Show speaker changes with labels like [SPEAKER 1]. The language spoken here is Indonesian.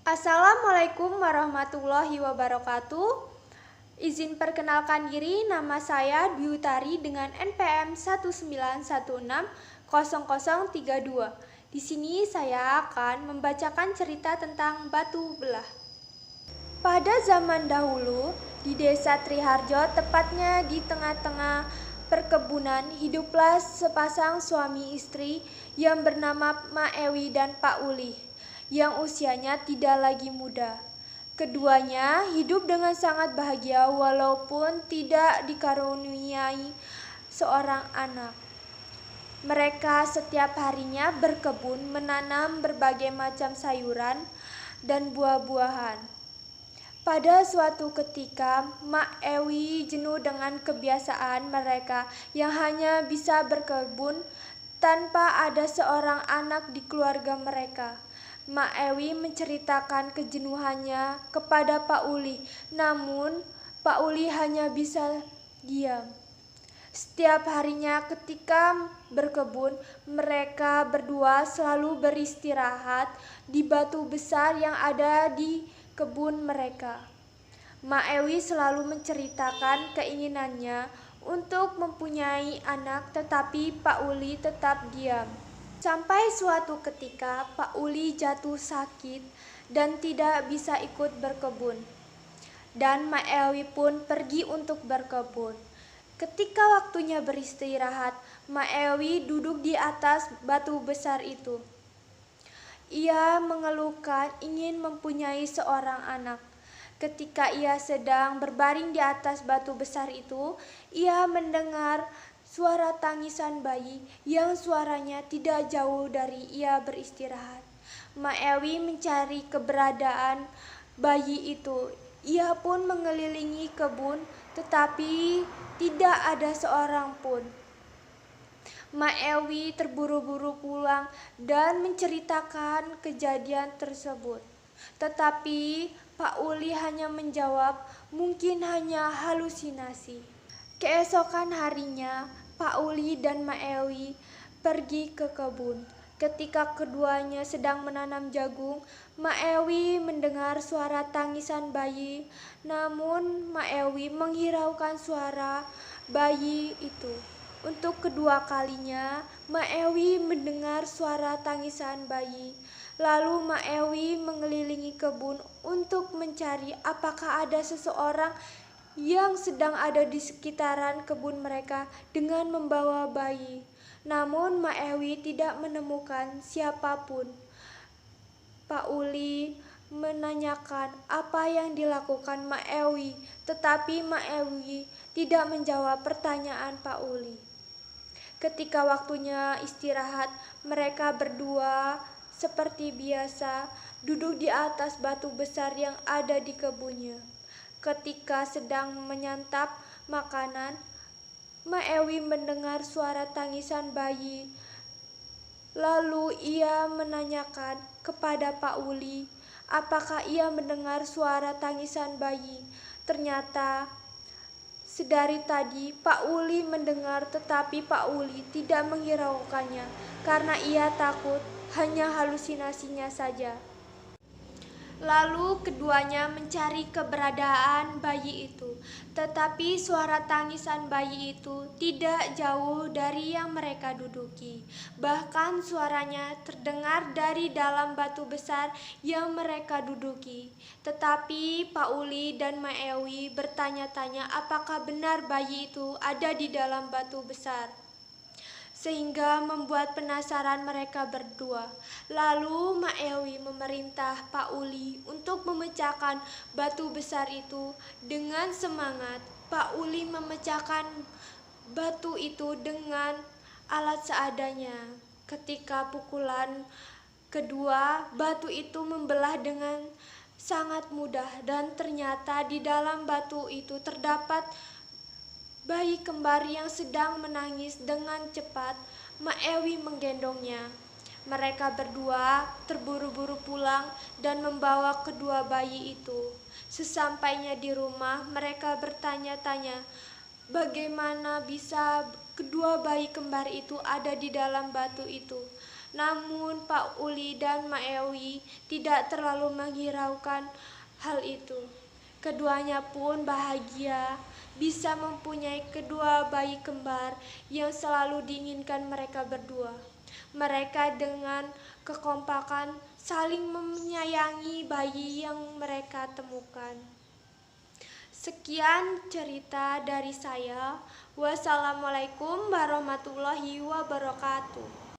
[SPEAKER 1] Assalamualaikum warahmatullahi wabarakatuh. Izin perkenalkan diri, nama saya Dwi Utari dengan NPM 191600032. Di sini saya akan membacakan cerita tentang batu belah. Pada zaman dahulu, di desa Triharjo, tepatnya di tengah-tengah perkebunan, hiduplah sepasang suami istri yang bernama Mak Ewi dan Pak Uli, yang usianya tidak lagi muda. Keduanya hidup dengan sangat bahagia walaupun tidak dikaruniai seorang anak. Mereka setiap harinya berkebun, menanam berbagai macam sayuran dan buah-buahan. Pada suatu ketika, Mak Ewi jenuh dengan kebiasaan mereka yang hanya bisa berkebun tanpa ada seorang anak di keluarga mereka. Mak Ewi menceritakan kejenuhannya kepada Pak Uli, namun Pak Uli hanya bisa diam. Setiap harinya ketika berkebun, mereka berdua selalu beristirahat di batu besar yang ada di kebun mereka. Mak Ewi selalu menceritakan keinginannya untuk mempunyai anak, tetapi Pak Uli tetap diam. Sampai suatu ketika Pak Uli jatuh sakit dan tidak bisa ikut berkebun. Dan Mak Ewi pun pergi untuk berkebun. Ketika waktunya beristirahat, Mak Ewi duduk di atas batu besar itu. Ia mengeluhkan ingin mempunyai seorang anak. Ketika ia sedang berbaring di atas batu besar itu, ia mendengar suara tangisan bayi yang suaranya tidak jauh dari ia beristirahat. Mak Ewi mencari keberadaan bayi itu. Ia pun mengelilingi kebun, tetapi tidak ada seorang pun. Mak Ewi terburu-buru pulang dan menceritakan kejadian tersebut. Tetapi Pak Uli hanya menjawab, mungkin hanya halusinasi. Keesokan harinya, Pak Uli dan Mak Ewi pergi ke kebun. Ketika keduanya sedang menanam jagung, Mak Ewi mendengar suara tangisan bayi. Namun Mak Ewi menghiraukan suara bayi itu. Untuk kedua kalinya, Mak Ewi mendengar suara tangisan bayi. Lalu Mak Ewi mengelilingi kebun untuk mencari apakah ada seseorang yang sedang ada di sekitaran kebun mereka dengan membawa bayi. Namun Mak Ewi tidak menemukan siapapun. Pak Uli menanyakan apa yang dilakukan Mak Ewi, tetapi Mak Ewi tidak menjawab pertanyaan Pak Uli. Ketika waktunya istirahat, mereka berdua seperti biasa duduk di atas batu besar yang ada di kebunnya. Ketika sedang menyantap makanan, Mak Ewi mendengar suara tangisan bayi. Lalu ia menanyakan kepada Pak Uli, apakah ia mendengar suara tangisan bayi. Ternyata sedari tadi Pak Uli mendengar, tetapi Pak Uli tidak menghiraukannya karena ia takut hanya halusinasinya saja. Lalu keduanya mencari keberadaan bayi itu, tetapi suara tangisan bayi itu tidak jauh dari yang mereka duduki. Bahkan suaranya terdengar dari dalam batu besar yang mereka duduki. Tetapi Pak Uli dan Mak Ewi bertanya-tanya apakah benar bayi itu ada di dalam batu besar, sehingga membuat penasaran mereka berdua. Lalu Mak Ewi memerintah Pak Uli untuk memecahkan batu besar itu. Dengan semangat, Pak Uli memecahkan batu itu dengan alat seadanya. Ketika pukulan kedua, batu itu membelah dengan sangat mudah dan ternyata di dalam batu itu terdapat bayi kembar yang sedang menangis dengan cepat. Mak Ewi menggendongnya. Mereka berdua terburu-buru pulang dan membawa kedua bayi itu. Sesampainya di rumah, mereka bertanya-tanya bagaimana bisa kedua bayi kembar itu ada di dalam batu itu. Namun Pak Uli dan Mak Ewi tidak terlalu menghiraukan hal itu. Keduanya pun bahagia bisa mempunyai kedua bayi kembar yang selalu diinginkan mereka berdua. Mereka dengan kekompakan saling menyayangi bayi yang mereka temukan. Sekian cerita dari saya. Wassalamualaikum warahmatullahi wabarakatuh.